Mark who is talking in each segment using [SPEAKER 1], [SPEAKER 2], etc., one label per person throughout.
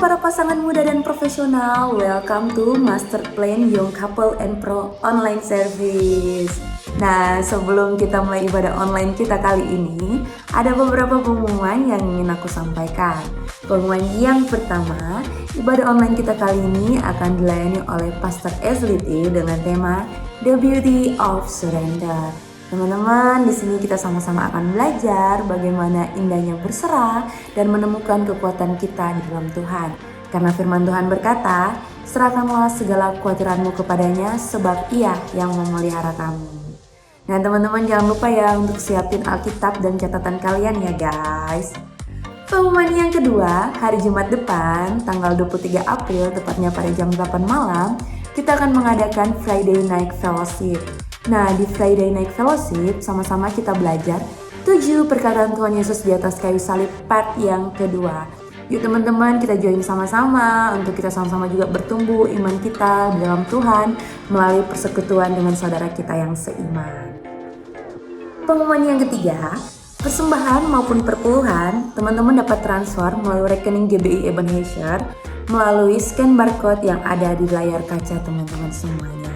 [SPEAKER 1] para pasangan muda dan profesional, welcome to Master Plan Young Couple and Pro Online Service. Nah, sebelum kita mulai ibadah online kita kali ini, ada beberapa pengumuman yang ingin aku sampaikan. Pengumuman yang pertama, ibadah online kita kali ini akan dilayani oleh Pastor Esliti dengan tema The Beauty of Surrender. Teman-teman, di sini kita sama-sama akan belajar bagaimana indahnya berserah dan menemukan kekuatan kita di dalam Tuhan. Karena firman Tuhan berkata, serahkanlah segala kekhawatiranmu kepadanya sebab Ia yang memelihara kamu. Nah teman-teman, jangan lupa ya untuk siapin Alkitab dan catatan kalian ya guys. Pengumuman yang kedua, hari Jumat depan, tanggal 23 April, tepatnya pada jam 8 malam, kita akan mengadakan Friday Night Fellowship. Nah, di Friday Night Fellowship, sama-sama kita belajar 7 perkataan Tuhan Yesus di atas kayu salib part yang kedua. Yuk teman-teman, kita join sama-sama untuk kita sama-sama juga bertumbuh iman kita dalam Tuhan melalui persekutuan dengan saudara kita yang seiman. Pengumuman yang ketiga, persembahan maupun perpuluhan, teman-teman dapat transfer melalui rekening GBI Ebenezer melalui scan barcode yang ada di layar kaca teman-teman semuanya.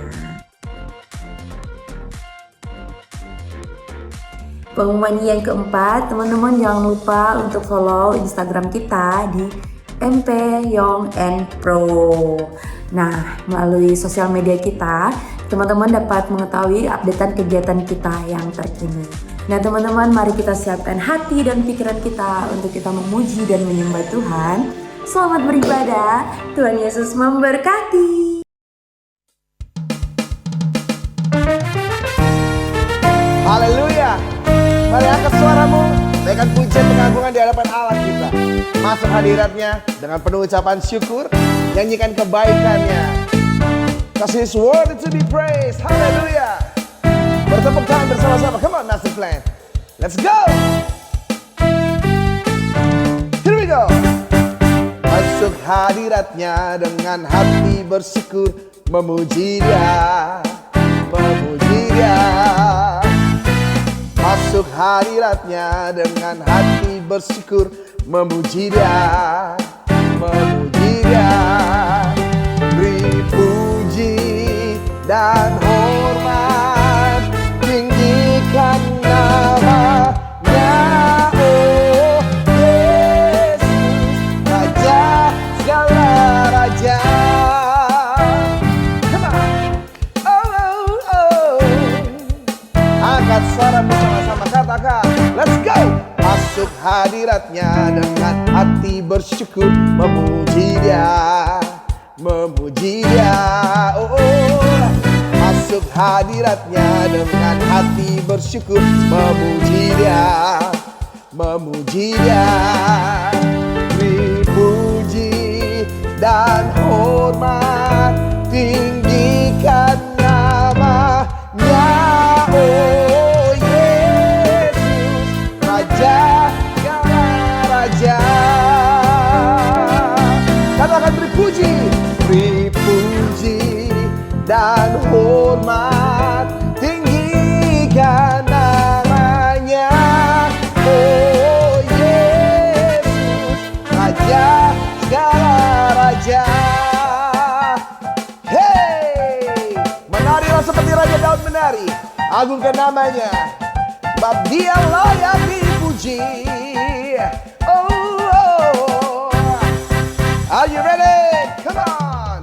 [SPEAKER 1] Pengumuman yang keempat, teman-teman jangan lupa untuk follow Instagram kita di MP Young and Pro. Nah, melalui sosial media kita, teman-teman dapat mengetahui updatean kegiatan kita yang terkini. Nah, teman-teman, mari kita siapkan hati dan pikiran kita untuk kita memuji dan menyembah Tuhan. Selamat beribadah, Tuhan Yesus memberkati.
[SPEAKER 2] Haleluya. Mari angkat suaramu, naikkan pujian pengagungan di hadapan Allah kita. Masuk hadiratnya dengan penuh ucapan syukur, nyanyikan kebaikannya. Because He's worthy to be praised. Haleluya. Bertepuk tangan bersama-sama. Come on, Master Plan. Let's go. Here we go. Masuk hadiratnya dengan hati bersyukur, memuji Dia, memuji Dia. Masuk hadiratnya dengan hati bersyukur, memuji Dia, memuji Dia. Beri puji dan hormat, tinggikan nama-Nya, oh Yesus, Raja segala raja. Come on. Oh, oh, oh. Angkat suaramu sama-sama, katakan, let's go. Masuk hadiratnya dengan hati bersyukur, memuji Dia, memuji Dia. Oh, oh. Masuk hadiratnya dengan hati bersyukur, memuji Dia, memuji Dia. Beri puji dan hormat, tinggikan nama-Nya, oh Yesus, Raja segala raja. Katakan beri puji dan hormat, tinggikan nama-Nya, oh Yesus, Raja segala raja. Hey, menarilah seperti Raja Daud menari, agungkan namanya, sebab Dia layak dipuji. Oh, oh. Are you ready? Come on.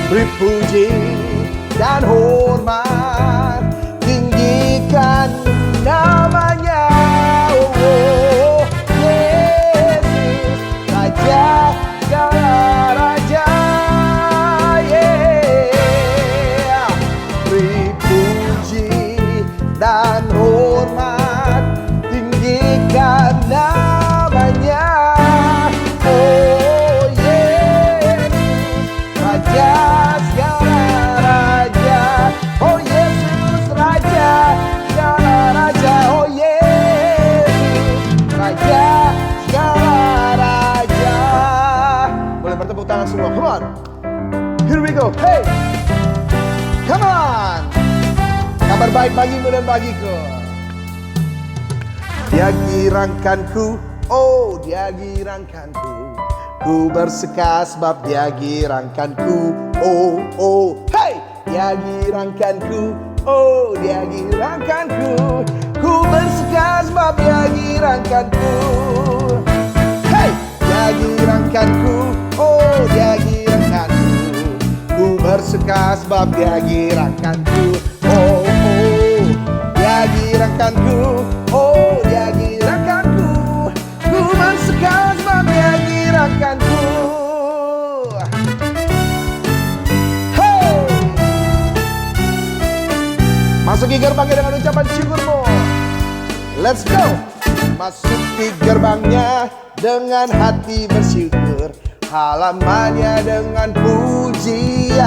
[SPEAKER 2] Beri puji dan hormat, tinggikan namanya, oh Yesus, Raja segala raja. Yeah. Beri puji dan hormat, tinggikan namanya, oh Yesus, Raja segala raja. Oh Yesus, Raja segala raja. Oh Yesus, Raja segala raja. Boleh bertepuk tangan semua, come on. Here we go, hey. Come on. Kabar baik bagimu dan bagiku. Dia girangkanku Oh, dia girangkanku. Ku bersuka sebab dia girangkanku. Oh, oh, hey, dia girangkanku. Oh, dia girangkanku. Ku bersuka sebab dia girangkanku. Hey, dia girangkanku. Oh, dia girangkanku. Ku bersuka sebab dia girangkanku. Oh, oh, dia girangkanku. Oh, dia girangkanku. Ku bersuka sebab dia girangkanku. Hey, masuki gerbangnya dengan ucapan syukurmu. Let's go. Masuki gerbangnya dengan hati bersyukur, halamannya dengan pujian.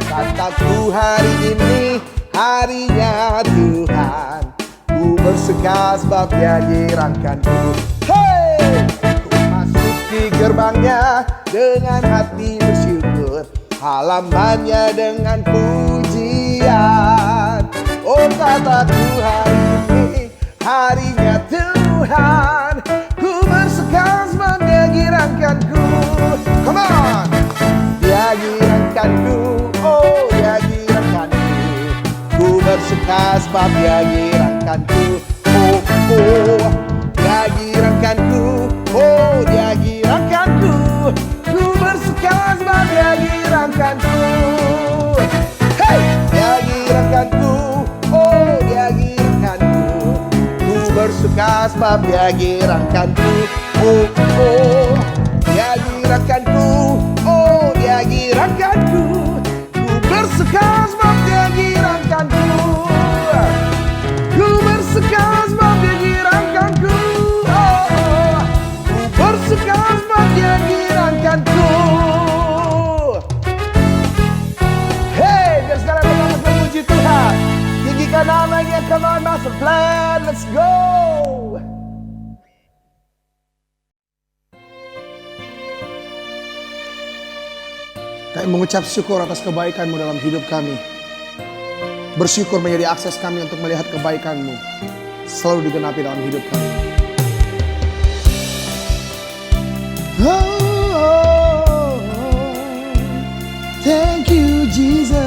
[SPEAKER 2] Kataku hari ini harinya Tuhan, ku bersuka sebab dia girangkanku. Hey, ku masuki gerbangnya dengan hati bersyukur, halamannya dengan pujian. Oh, kataku hari ini harinya Tuhan, ku bersuka sebab dia girangkanku. Come on. Dia girangkanku, oh dia girangkanku. Ku bersuka sebab dia girangkanku. Oh, oh, dia girangkanku, oh dia girangkanku. Ku bersuka sebab dia girangkanku. Hey, dia girangkanku, oh dia girangkanku. Ku bersuka sebab dia girangkanku. Oh, oh, dia girangkanku, oh dia girangkanku. Ku bersuka sebab dia girangkanku. Ku bersuka sebab dia girangkanku. Oh, oh, ku bersuka sebab dia girangkanku. Hey, biar sekarang kita memuji Tuhan. Tinggikan namanya, come on Master Plan, let's go. Kami mengucap syukur atas kebaikan-Mu dalam hidup kami. Bersyukur menjadi akses kami untuk melihat kebaikan-Mu selalu digenapi dalam hidup kami. Oh, oh, oh. Thank you Jesus.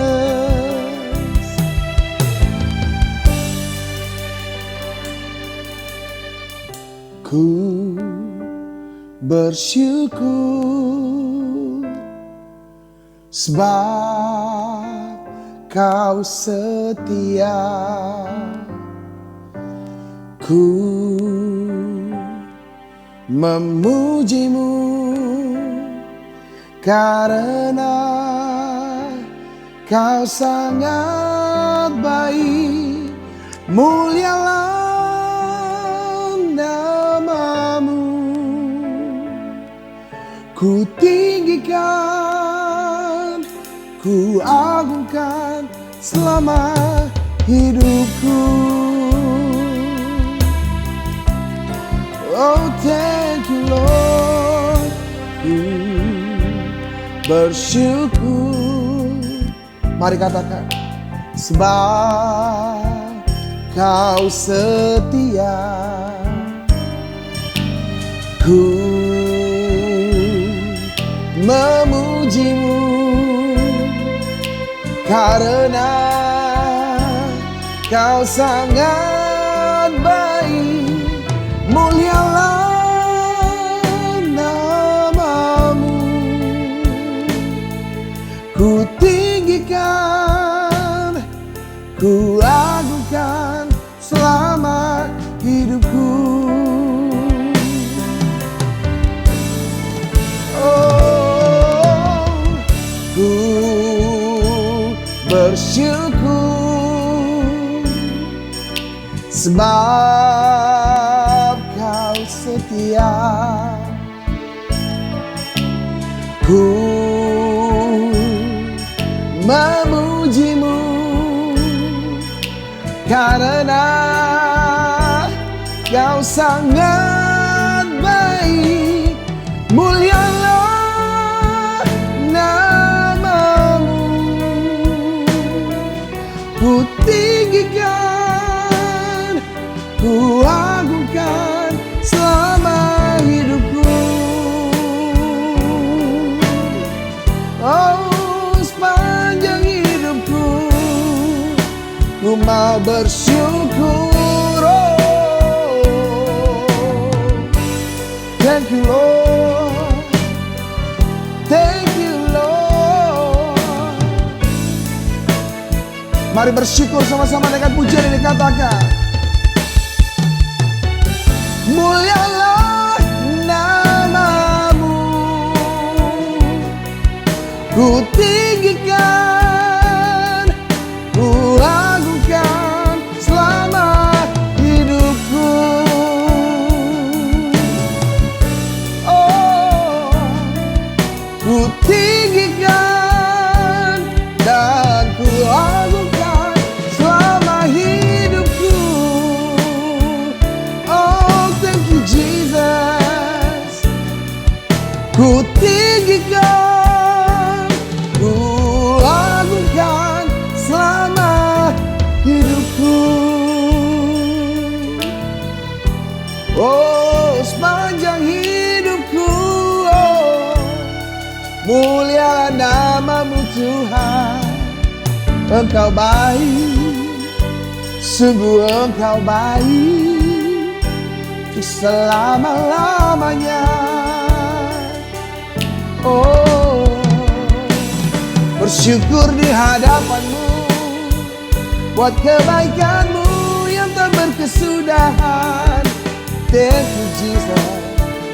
[SPEAKER 2] Ku bersyukur sebab Kau setia. Ku memuji-Mu karena Kau sangat baik. Mulialah nama-Mu. Ku tinggikan, ku agungkan selama hidupku. Oh, thank you Lord. Ku bersyukur. Mari katakan, sebab Kau setia. Ku memuji-Mu karena Kau sangat baik. Mulialah nama-Mu. Ku tinggikan, ku agungkan selama hidupku. Oh, ku bersyukur sebab Kau setia. Ku memuji-Mu karena Kau sangat baik. Mulialah nama-Mu. Ku tinggikan, ku agungkan selama hidupku. Oh, ku bersyukur sebab Kau setia. Ku memuji-Mu karena Kau sangat baik. Mulialah nama-Mu. Ku tinggikan, ku agungkan mau bersyukur. Oh, thank you Lord, thank you Lord. Mari bersyukur sama-sama dengan pujian yang dikatakan. Mulialah namamu, ku tinggikan, ku agungkan selama hidupku. Oh, ku tinggikan dan ku agungkan selama hidupku. Oh, thank you Jesus. Ku tinggikan, ku agungkan selama hidupku. Oh, sepanjang hidupku. Oh, mulialah namamu Tuhan. Engkau baik, sungguh Engkau baik selama-lamanya. Oh, bersyukur di hadapanmu buat kebaikanmu yang tak berkesudahan. Thank you Jesus.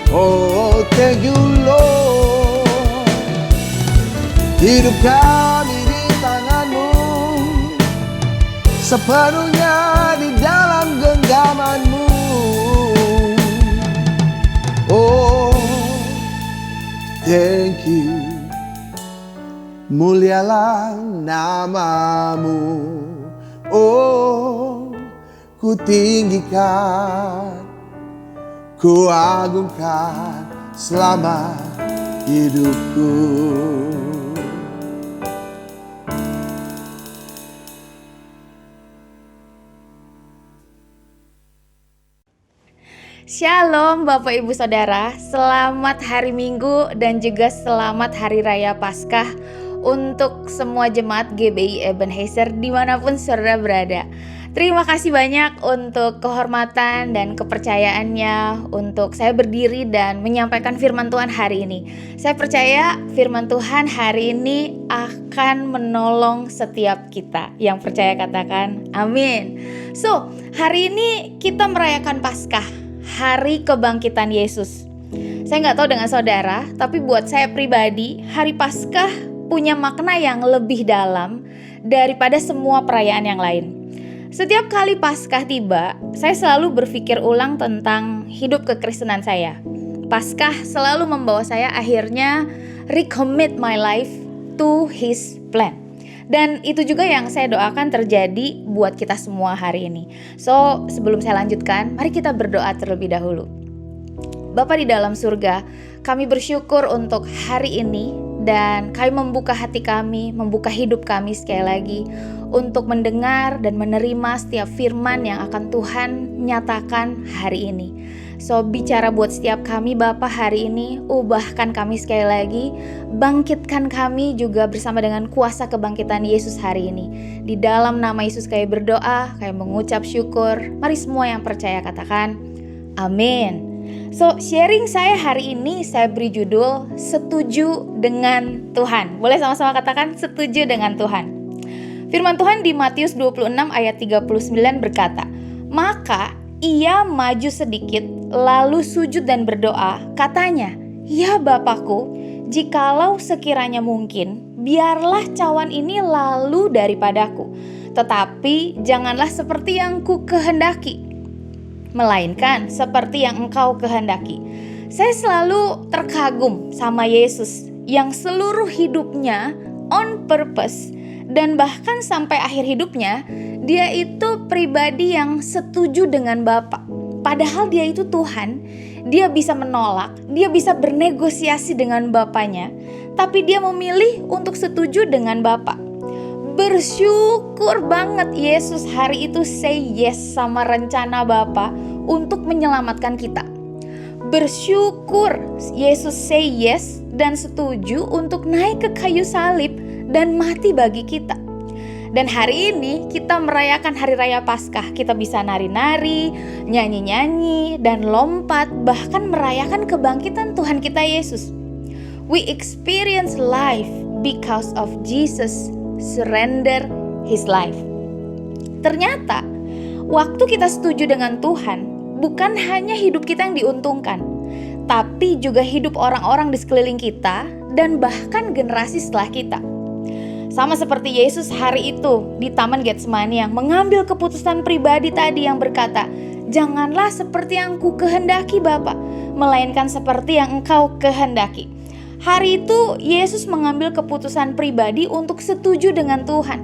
[SPEAKER 2] Oh, thank you Lord. Hidup kami di tanganmu, sepenuhnya di dalam genggamanmu. Oh, thank you. Mulialah namamu. Oh, ku tinggikan, ku agungkan selama hidupku.
[SPEAKER 3] Shalom Bapak Ibu Saudara, selamat hari Minggu dan juga selamat Hari Raya Paskah untuk semua jemaat GBI Ebenezer dimanapun saudara berada. Terima kasih banyak untuk kehormatan dan kepercayaannya untuk saya berdiri dan menyampaikan firman Tuhan hari ini. Saya percaya firman Tuhan hari ini akan menolong setiap kita. Yang percaya katakan amin. So, hari ini kita merayakan Paskah, Hari Kebangkitan Yesus. Saya nggak tahu dengan saudara, tapi buat saya pribadi, Hari Paskah punya makna yang lebih dalam daripada semua perayaan yang lain. Setiap kali Paskah tiba, saya selalu berpikir ulang tentang hidup kekristenan saya. Paskah selalu membawa saya akhirnya recommit my life to His plan. Dan itu juga yang saya doakan terjadi buat kita semua hari ini. So, sebelum saya lanjutkan, mari kita berdoa terlebih dahulu. Bapa di dalam surga, kami bersyukur untuk hari ini dan kami membuka hati kami, membuka hidup kami sekali lagi untuk mendengar dan menerima setiap firman yang akan Tuhan nyatakan hari ini. So, bicara buat setiap kami Bapa hari ini, ubahkan kami sekali lagi, bangkitkan kami juga bersama dengan kuasa kebangkitan Yesus hari ini. Di dalam nama Yesus kami berdoa, kami mengucap syukur. Mari semua yang percaya katakan amin. So, sharing saya hari ini saya beri judul Setuju dengan Tuhan. Boleh sama-sama katakan setuju dengan Tuhan. Firman Tuhan di Matius 26 ayat 39 berkata, "Maka ia maju sedikit lalu sujud dan berdoa, katanya, 'Ya Bapakku, jikalau sekiranya mungkin, biarlah cawan ini lalu daripadaku, tetapi janganlah seperti yang ku kehendaki, melainkan seperti yang Engkau kehendaki.'" Saya selalu terkagum sama Yesus yang seluruh hidupnya on purpose dan bahkan sampai akhir hidupnya dia itu pribadi yang setuju dengan Bapa. Padahal dia itu Tuhan, dia bisa menolak, dia bisa bernegosiasi dengan Bapanya, tapi dia memilih untuk setuju dengan Bapa. Bersyukur banget Yesus hari itu say yes sama rencana Bapa untuk menyelamatkan kita. Bersyukur Yesus say yes dan setuju untuk naik ke kayu salib dan mati bagi kita. Dan hari ini kita merayakan Hari Raya Paskah. Kita bisa nari-nari, nyanyi-nyanyi, dan lompat, bahkan merayakan kebangkitan Tuhan kita Yesus. We experience life because of Jesus surrender His life. Ternyata, waktu kita setuju dengan Tuhan, bukan hanya hidup kita yang diuntungkan, tapi juga hidup orang-orang di sekeliling kita dan bahkan generasi setelah kita. Sama seperti Yesus hari itu di Taman Getsemani yang mengambil keputusan pribadi tadi yang berkata, "Janganlah seperti yang ku kehendaki Bapa, melainkan seperti yang Engkau kehendaki." Hari itu Yesus mengambil keputusan pribadi untuk setuju dengan Tuhan.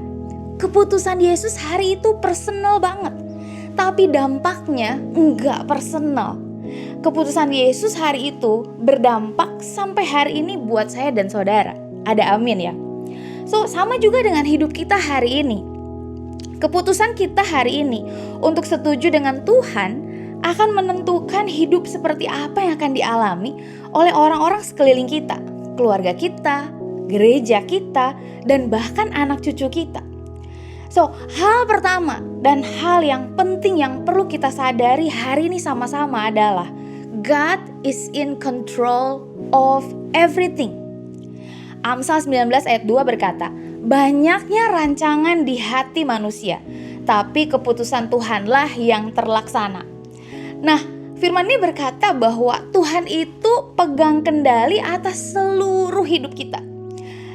[SPEAKER 3] Keputusan Yesus hari itu personal banget, tapi dampaknya enggak personal. Keputusan Yesus hari itu berdampak sampai hari ini buat saya dan saudara. Ada amin ya. So, sama juga dengan hidup kita hari ini. Keputusan kita hari ini untuk setuju dengan Tuhan akan menentukan hidup seperti apa yang akan dialami oleh orang-orang sekeliling kita, keluarga kita, gereja kita, dan bahkan anak cucu kita. So, hal pertama dan hal yang penting yang perlu kita sadari hari ini sama-sama adalah God is in control of everything. Amsal 19 ayat 2 berkata, "Banyaknya rancangan di hati manusia, tapi keputusan Tuhanlah yang terlaksana." Nah, firman ini berkata bahwa Tuhan itu pegang kendali atas seluruh hidup kita.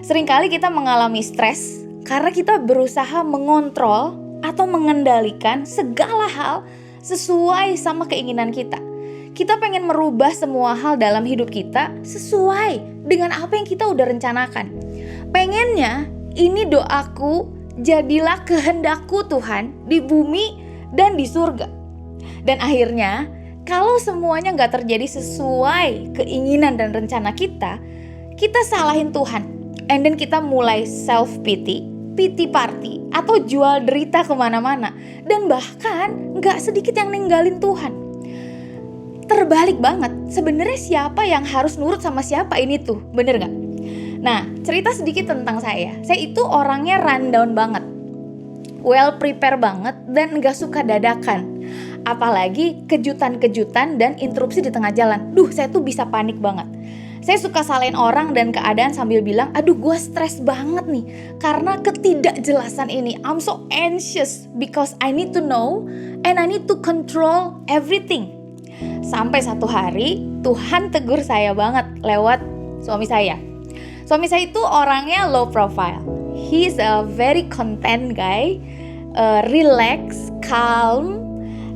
[SPEAKER 3] Seringkali kita mengalami stres karena kita berusaha mengontrol atau mengendalikan segala hal sesuai sama keinginan kita. Kita pengen merubah semua hal dalam hidup kita sesuai dengan apa yang kita udah rencanakan. Pengennya, ini doaku, jadilah kehendakku Tuhan di bumi dan di surga. Dan akhirnya, kalau semuanya gak terjadi sesuai keinginan dan rencana kita salahin Tuhan. And then kita mulai self-pity, pity party, atau jual derita kemana-mana. Dan bahkan gak sedikit yang ninggalin Tuhan. Terbalik banget, sebenarnya siapa yang harus nurut sama siapa ini tuh, bener gak? Nah, cerita sedikit tentang saya. Saya itu orangnya rundown banget, well prepare banget, dan gak suka dadakan. Apalagi kejutan-kejutan dan interupsi di tengah jalan. Saya tuh bisa panik banget. Saya suka salahin orang dan keadaan sambil bilang, aduh gue stres banget nih karena ketidakjelasan ini. I'm so anxious because I need to know and I need to control everything. Sampai satu hari Tuhan tegur saya banget lewat suami saya. Suami saya itu orangnya low profile. He's a very content guy, relax, calm.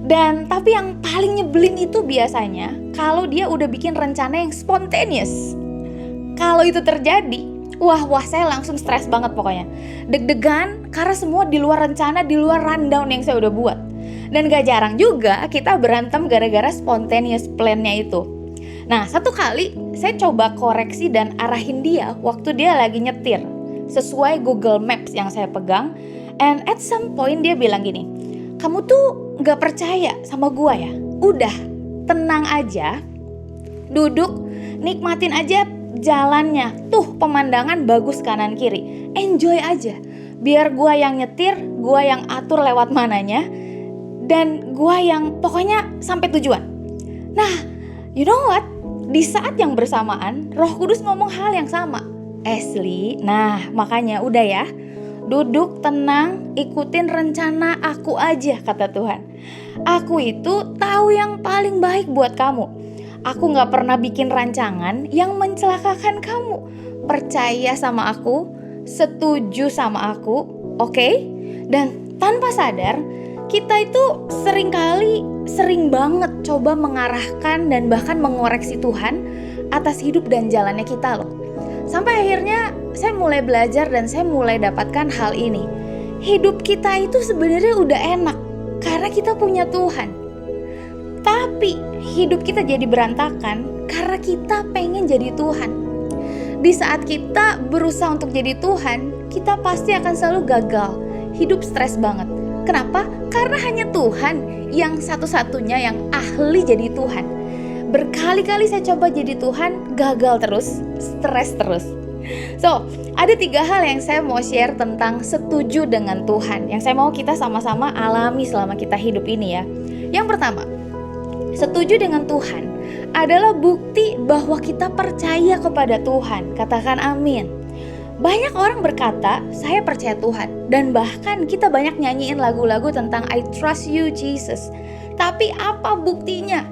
[SPEAKER 3] Dan tapi yang paling nyebelin itu biasanya kalau dia udah bikin rencana yang spontaneous. Kalau itu terjadi, wah saya langsung stres banget pokoknya. Deg-degan karena semua di luar rencana, di luar rundown yang saya udah buat. Dan gak jarang juga kita berantem gara-gara spontaneous plan-nya itu. Nah, satu kali saya coba koreksi dan arahin dia waktu dia lagi nyetir sesuai Google Maps yang saya pegang. And at some point dia bilang gini, "Kamu tuh gak percaya sama gua ya? Udah, tenang aja, duduk, nikmatin aja jalannya. Tuh pemandangan bagus kanan kiri, enjoy aja. Biar gua yang nyetir, gua yang atur lewat mananya, dan gua yang pokoknya sampai tujuan." Nah, you know what? Di saat yang bersamaan, Roh Kudus ngomong hal yang sama. Ashley, nah makanya udah ya. Duduk tenang, ikutin rencana aku aja, kata Tuhan. Aku itu tahu yang paling baik buat kamu. Aku gak pernah bikin rancangan yang mencelakakan kamu. Percaya sama aku, setuju sama aku, oke? Dan tanpa sadar, kita itu sering banget coba mengarahkan dan bahkan mengoreksi Tuhan atas hidup dan jalannya kita loh. Sampai akhirnya saya mulai belajar dan saya mulai dapatkan hal ini. Hidup kita itu sebenarnya udah enak karena kita punya Tuhan. Tapi hidup kita jadi berantakan karena kita pengen jadi Tuhan. Di saat kita berusaha untuk jadi Tuhan, kita pasti akan selalu gagal. Hidup stres banget. Kenapa? Karena hanya Tuhan yang satu-satunya yang ahli jadi Tuhan. Berkali-kali saya coba jadi Tuhan, gagal terus, stres terus. So, ada 3 hal yang saya mau share tentang setuju dengan Tuhan, yang saya mau kita sama-sama alami selama kita hidup ini ya. Yang pertama, setuju dengan Tuhan adalah bukti bahwa kita percaya kepada Tuhan. Katakan amin. Banyak orang berkata, saya percaya Tuhan. Dan bahkan kita banyak nyanyiin lagu-lagu tentang I trust you Jesus. Tapi apa buktinya?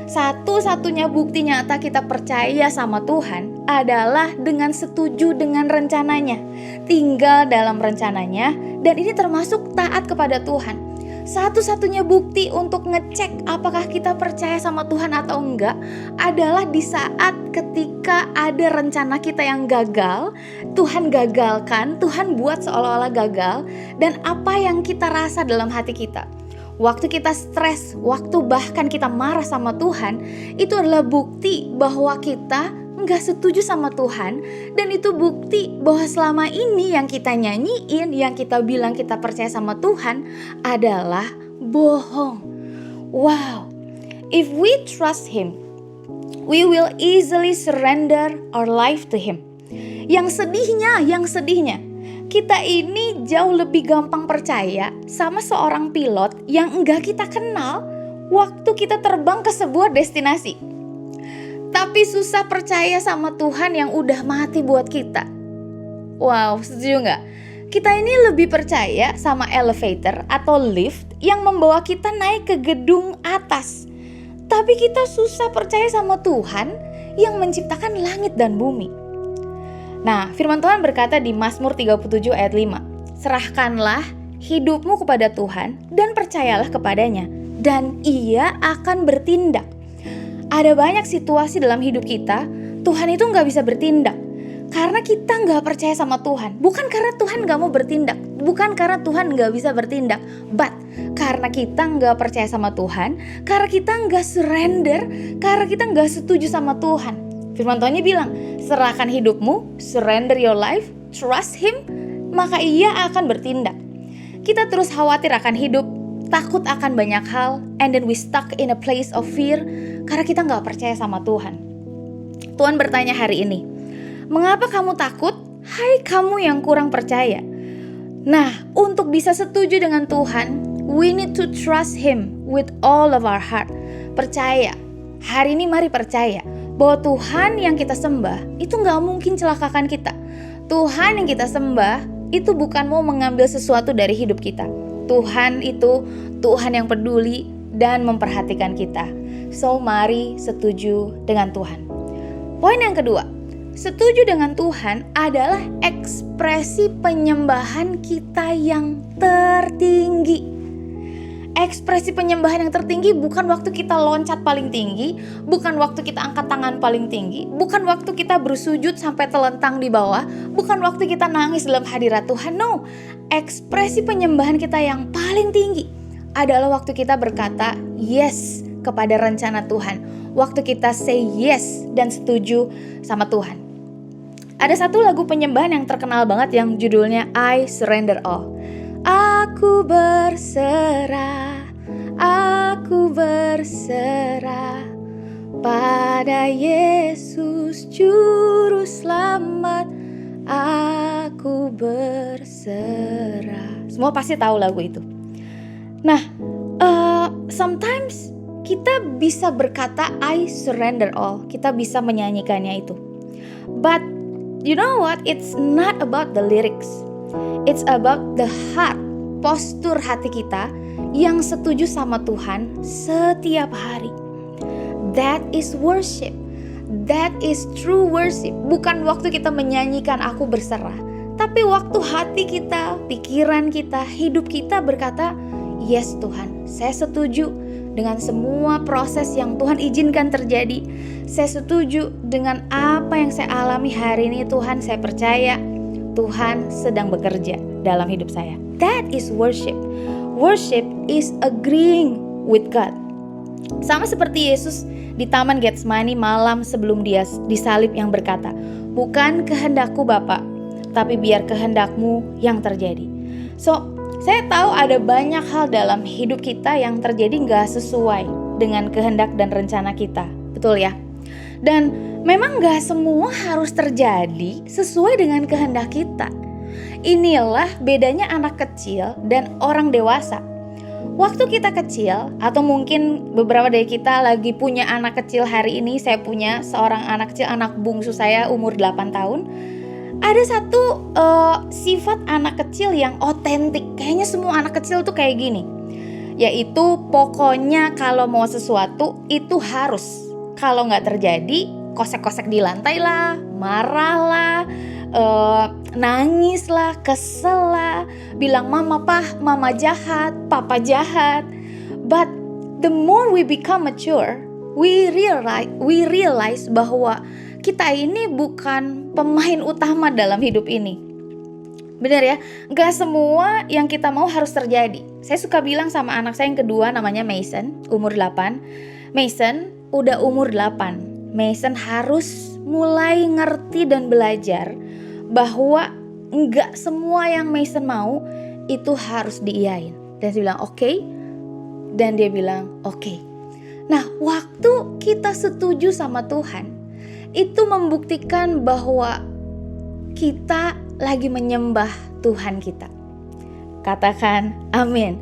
[SPEAKER 3] Satu-satunya bukti nyata kita percaya sama Tuhan adalah dengan setuju dengan rencananya, tinggal dalam rencananya, dan ini termasuk taat kepada Tuhan. Satu-satunya bukti untuk ngecek apakah kita percaya sama Tuhan atau enggak adalah di saat ketika ada rencana kita yang gagal, Tuhan gagalkan, Tuhan buat seolah-olah gagal, dan apa yang kita rasa dalam hati kita. Waktu kita stres, waktu bahkan kita marah sama Tuhan, itu adalah bukti bahwa kita nggak setuju sama Tuhan. Dan itu bukti bahwa selama ini yang kita nyanyiin, yang kita bilang kita percaya sama Tuhan adalah bohong. Wow, if we trust Him, we will easily surrender our life to Him. Yang sedihnya, kita ini jauh lebih gampang percaya sama seorang pilot yang enggak kita kenal waktu kita terbang ke sebuah destinasi. Tapi susah percaya sama Tuhan yang udah mati buat kita. Wow, setuju nggak? Kita ini lebih percaya sama elevator atau lift yang membawa kita naik ke gedung atas. Tapi kita susah percaya sama Tuhan yang menciptakan langit dan bumi. Nah, firman Tuhan berkata di Mazmur 37 ayat 5, serahkanlah hidupmu kepada Tuhan dan percayalah kepadanya, dan Ia akan bertindak. Ada banyak situasi dalam hidup kita, Tuhan itu gak bisa bertindak karena kita gak percaya sama Tuhan. Bukan karena Tuhan gak mau bertindak, bukan karena Tuhan gak bisa bertindak, but karena kita gak percaya sama Tuhan, karena kita gak surrender, karena kita gak setuju sama Tuhan. Firman Tuhannya bilang, serahkan hidupmu, surrender your life, trust Him, maka Ia akan bertindak. Kita terus khawatir akan hidup, takut akan banyak hal, and then we stuck in a place of fear karena kita gak percaya sama Tuhan. Tuhan bertanya hari ini, mengapa kamu takut? Hai kamu yang kurang percaya. Nah, untuk bisa setuju dengan Tuhan, we need to trust Him with all of our heart. Percaya, hari ini mari percaya bahwa Tuhan yang kita sembah itu gak mungkin celakakan kita. Tuhan yang kita sembah itu bukan mau mengambil sesuatu dari hidup kita. Tuhan itu Tuhan yang peduli dan memperhatikan kita. So mari setuju dengan Tuhan. Poin yang kedua, setuju dengan Tuhan adalah ekspresi penyembahan kita yang tertinggi. Ekspresi penyembahan yang tertinggi bukan waktu kita loncat paling tinggi, bukan waktu kita angkat tangan paling tinggi, bukan waktu kita bersujud sampai telentang di bawah, bukan waktu kita nangis dalam hadirat Tuhan. No, ekspresi penyembahan kita yang paling tinggi adalah waktu kita berkata yes kepada rencana Tuhan. Waktu kita say yes dan setuju sama Tuhan. Ada satu lagu penyembahan yang terkenal banget yang judulnya I Surrender All. Aku berserah pada Yesus Juru Selamat. Aku berserah. Semua pasti tahu lagu itu. Nah, sometimes kita bisa berkata I surrender all. Kita bisa menyanyikannya itu. But you know what? It's not about the lyrics. It's about the heart, postur hati kita yang setuju sama Tuhan setiap hari. That is worship. That is true worship. Bukan waktu kita menyanyikan aku berserah, tapi waktu hati kita, pikiran kita, hidup kita berkata, yes Tuhan, saya setuju dengan semua proses yang Tuhan izinkan terjadi. Saya setuju dengan apa yang saya alami hari ini Tuhan. Saya percaya Tuhan sedang bekerja dalam hidup saya. That is worship. Worship is agreeing with God. Sama seperti Yesus di Taman Getsemani malam sebelum dia disalib yang berkata, bukan kehendakku Bapa, tapi biar kehendakmu yang terjadi. So, saya tahu ada banyak hal dalam hidup kita yang terjadi gak sesuai dengan kehendak dan rencana kita. Betul ya? Dan memang gak semua harus terjadi sesuai dengan kehendak kita. Inilah bedanya anak kecil dan orang dewasa. Waktu kita kecil, atau mungkin beberapa dari kita lagi punya anak kecil hari ini, saya punya seorang anak kecil, anak bungsu saya umur 8 tahun. Ada satu sifat anak kecil yang otentik, kayaknya semua anak kecil tuh kayak gini. Yaitu pokoknya kalau mau sesuatu itu harus. Kalau gak terjadi, kosek-kosek di lantai lah, marah lah, nangis lah, kesel lah, bilang mama jahat, papa jahat. But the more we become mature, we realize bahwa kita ini bukan pemain utama dalam hidup ini. Benar ya, gak semua yang kita mau harus terjadi. Saya suka bilang sama anak saya yang kedua, namanya Mason, umur 8. Mason udah umur 8. Mason harus mulai ngerti dan belajar bahwa enggak semua yang Mason mau itu harus diiyain. Dan saya bilang oke. Dan dia bilang oke. Nah, waktu kita setuju sama Tuhan, itu membuktikan bahwa kita lagi menyembah Tuhan kita. Katakan amin.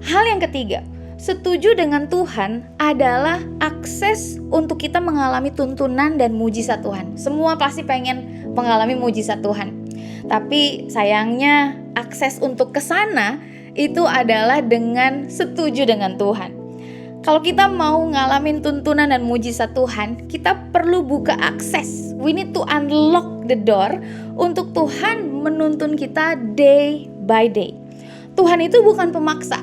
[SPEAKER 3] Hal yang ketiga, setuju dengan Tuhan adalah akses untuk kita mengalami tuntunan dan mujizat Tuhan. Semua pasti pengen mengalami mujizat Tuhan. Tapi sayangnya akses untuk ke sana itu adalah dengan setuju dengan Tuhan. Kalau kita mau ngalamin tuntunan dan mujizat Tuhan, kita perlu buka akses. We need to unlock the door untuk Tuhan menuntun kita day by day. Tuhan itu bukan pemaksa.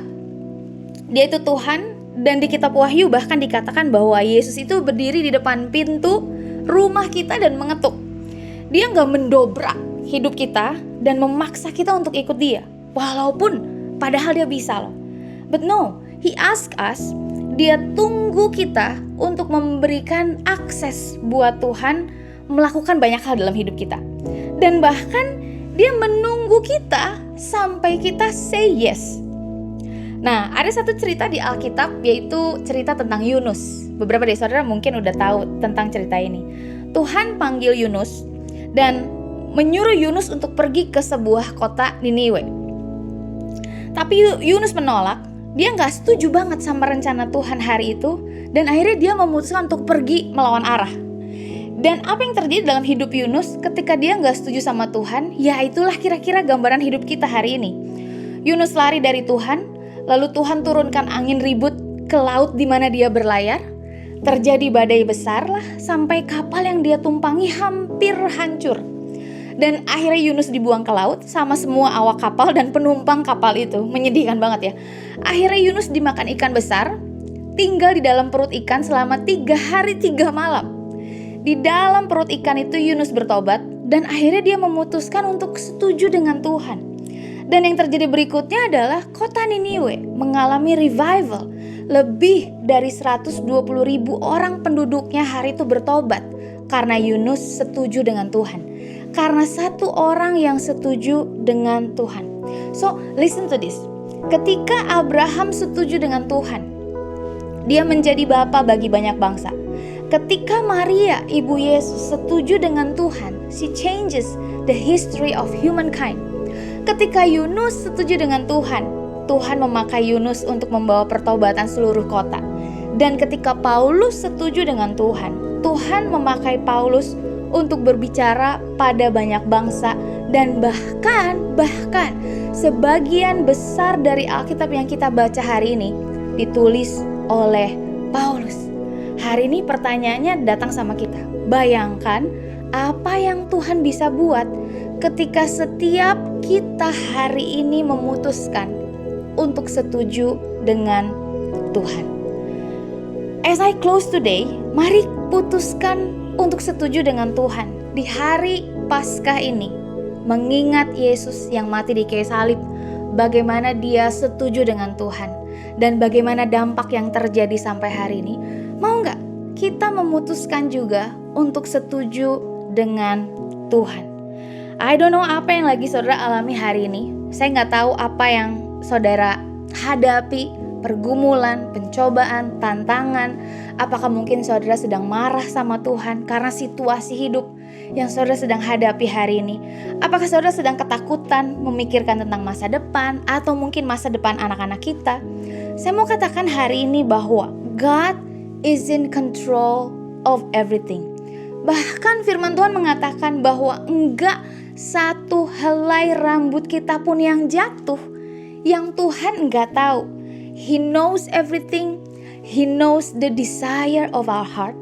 [SPEAKER 3] Dia itu Tuhan, dan di kitab Wahyu bahkan dikatakan bahwa Yesus itu berdiri di depan pintu rumah kita dan mengetuk. Dia gak mendobrak hidup kita dan memaksa kita untuk ikut dia. Walaupun padahal dia bisa loh. But no, he ask us, dia tunggu kita untuk memberikan akses buat Tuhan melakukan banyak hal dalam hidup kita. Dan bahkan dia menunggu kita sampai kita say yes. Nah, ada satu cerita di Alkitab, yaitu cerita tentang Yunus. Beberapa dari saudara mungkin udah tahu tentang cerita ini. Tuhan panggil Yunus dan menyuruh Yunus untuk pergi ke sebuah kota Niniwe. Tapi Yunus menolak. Dia gak setuju banget sama rencana Tuhan hari itu. Dan akhirnya dia memutuskan untuk pergi melawan arah. Dan apa yang terjadi dalam hidup Yunus ketika dia gak setuju sama Tuhan? Ya itulah kira-kira gambaran hidup kita hari ini. Yunus lari dari Tuhan. Lalu Tuhan turunkan angin ribut ke laut di mana dia berlayar. Terjadi badai besar lah sampai kapal yang dia tumpangi hampir hancur. Dan akhirnya Yunus dibuang ke laut sama semua awak kapal dan penumpang kapal itu. Menyedihkan banget ya. Akhirnya Yunus dimakan ikan besar, tinggal di dalam perut ikan selama 3 hari 3 malam. Di dalam perut ikan itu Yunus bertobat dan akhirnya dia memutuskan untuk setuju dengan Tuhan. Dan yang terjadi berikutnya adalah kota Niniwe mengalami revival. Lebih dari 120.000 orang penduduknya hari itu bertobat karena Yunus setuju dengan Tuhan. Karena satu orang yang setuju dengan Tuhan. So, listen to this. Ketika Abraham setuju dengan Tuhan, dia menjadi bapa bagi banyak bangsa. Ketika Maria, ibu Yesus, setuju dengan Tuhan, she changes the history of humankind. Ketika Yunus setuju dengan Tuhan, Tuhan memakai Yunus untuk membawa pertobatan seluruh kota. Dan ketika Paulus setuju dengan Tuhan, Tuhan memakai Paulus untuk berbicara pada banyak bangsa. Dan bahkan sebagian besar dari Alkitab yang kita baca hari ini ditulis oleh Paulus. Hari ini pertanyaannya datang sama kita. Bayangkan apa yang Tuhan bisa buat ketika setiap kita hari ini memutuskan untuk setuju dengan Tuhan. As I close today, mari putuskan untuk setuju dengan Tuhan di hari Paskah ini, mengingat Yesus yang mati di kayu salib, bagaimana dia setuju dengan Tuhan dan bagaimana dampak yang terjadi sampai hari ini. Mau gak kita memutuskan juga untuk setuju dengan Tuhan? I don't know apa yang lagi saudara alami hari ini. Saya gak tahu apa yang saudara hadapi, pergumulan, pencobaan, tantangan, Apakah mungkin saudara sedang marah sama Tuhan karena situasi hidup yang saudara sedang hadapi hari ini? Apakah saudara sedang ketakutan memikirkan tentang masa depan atau mungkin masa depan anak-anak kita? Saya mau katakan hari ini bahwa God is in control of everything. Bahkan firman Tuhan mengatakan bahwa enggak satu helai rambut kita pun yang jatuh yang Tuhan enggak tahu. He knows everything. He knows the desire of our heart.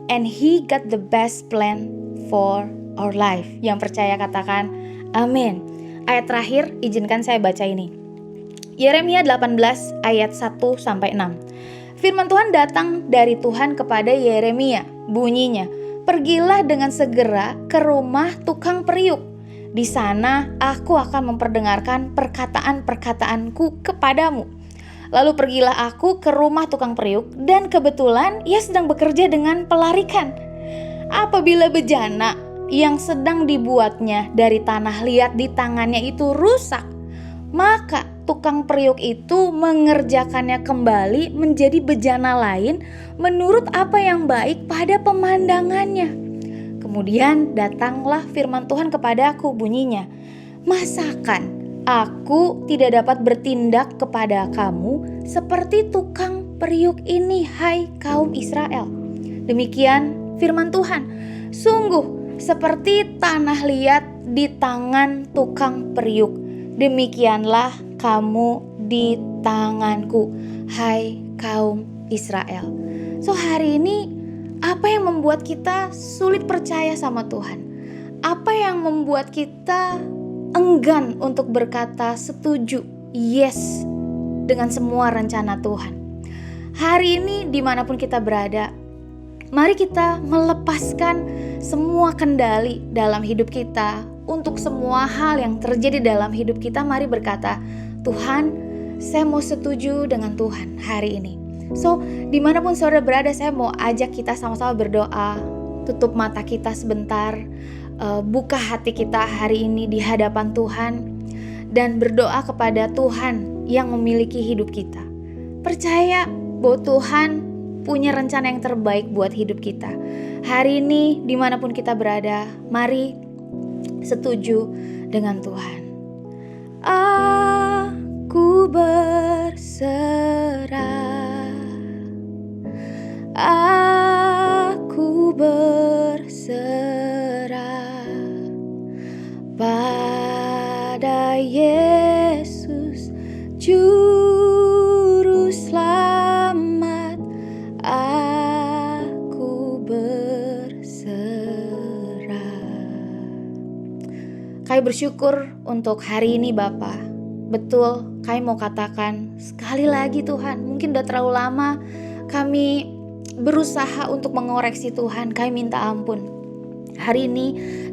[SPEAKER 3] And He got the best plan for our life. Yang percaya katakan amin. Ayat terakhir izinkan saya baca ini. Yeremia 18 ayat 1-6. Firman Tuhan datang dari Tuhan kepada Yeremia. Bunyinya, pergilah dengan segera ke rumah tukang periuk. Di sana aku akan memperdengarkan perkataan-perkataanku kepadamu. Lalu pergilah aku ke rumah tukang periuk dan kebetulan ia sedang bekerja dengan pelarikan. Apabila bejana yang sedang dibuatnya dari tanah liat di tangannya itu rusak, maka tukang periuk itu mengerjakannya kembali menjadi bejana lain menurut apa yang baik pada pemandangannya. Kemudian datanglah firman Tuhan kepadaku, bunyinya, masakan aku tidak dapat bertindak kepada kamu seperti tukang periuk ini, hai kaum Israel. Demikian firman Tuhan. Sungguh seperti tanah liat di tangan tukang periuk, demikianlah kamu di tanganku, hai kaum Israel. So hari ini apa yang membuat kita sulit percaya sama Tuhan? Apa yang membuat kita enggan untuk berkata setuju, yes, dengan semua rencana Tuhan? Hari ini dimanapun kita berada, mari kita melepaskan semua kendali dalam hidup kita. Untuk semua hal yang terjadi dalam hidup kita, mari berkata, Tuhan, saya mau setuju dengan Tuhan hari ini. So, dimanapun saudara berada, saya mau ajak kita sama-sama berdoa. Tutup mata kita sebentar, buka hati kita hari ini di hadapan Tuhan, dan berdoa kepada Tuhan yang memiliki hidup kita. Percaya bahwa Tuhan punya rencana yang terbaik buat hidup kita. Hari ini dimanapun kita berada, mari setuju dengan Tuhan. Aku berserah, aku berserah pada Yesus Juru Selamat. Aku berserah. Kami bersyukur untuk hari ini Bapa. Betul, kami mau katakan sekali lagi Tuhan, mungkin udah terlalu lama kami berusaha untuk mengoreksi Tuhan, kami minta ampun. Hari ini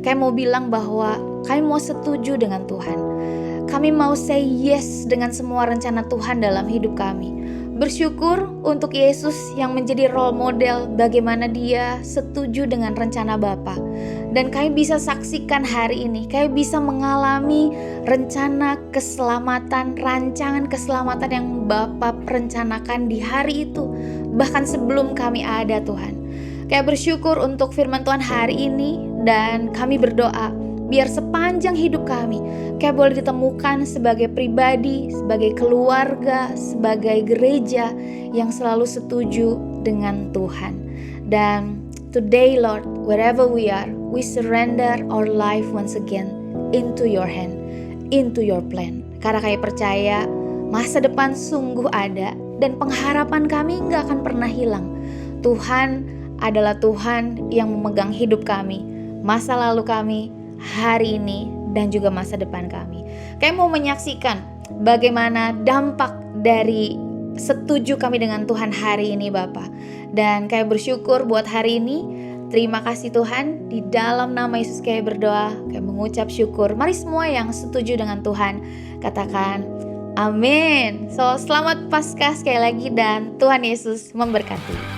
[SPEAKER 3] kami mau bilang bahwa kami mau setuju dengan Tuhan. Kami mau say yes dengan semua rencana Tuhan dalam hidup kami. Bersyukur untuk Yesus yang menjadi role model bagaimana dia setuju dengan rencana Bapa. Dan kami bisa saksikan hari ini, kami bisa mengalami rencana keselamatan, rancangan keselamatan yang Bapa rencanakan di hari itu. Bahkan sebelum kami ada Tuhan. Kami bersyukur untuk firman Tuhan hari ini dan kami berdoa biar sepanjang hidup kami boleh ditemukan sebagai pribadi, sebagai keluarga, sebagai gereja yang selalu setuju dengan Tuhan. Dan today Lord, wherever we are, we surrender our life once again into your hand, into your plan. Karena kami percaya masa depan sungguh ada dan pengharapan kami gak akan pernah hilang. Tuhan adalah Tuhan yang memegang hidup kami, masa lalu kami, hari ini, dan juga masa depan kami. Kami mau menyaksikan bagaimana dampak dari setuju kami dengan Tuhan hari ini Bapa. Dan kami bersyukur buat hari ini. Terima kasih Tuhan, di dalam nama Yesus kami berdoa, kami mengucap syukur. Mari semua yang setuju dengan Tuhan katakan amin. So selamat Paskah sekali lagi dan Tuhan Yesus memberkati.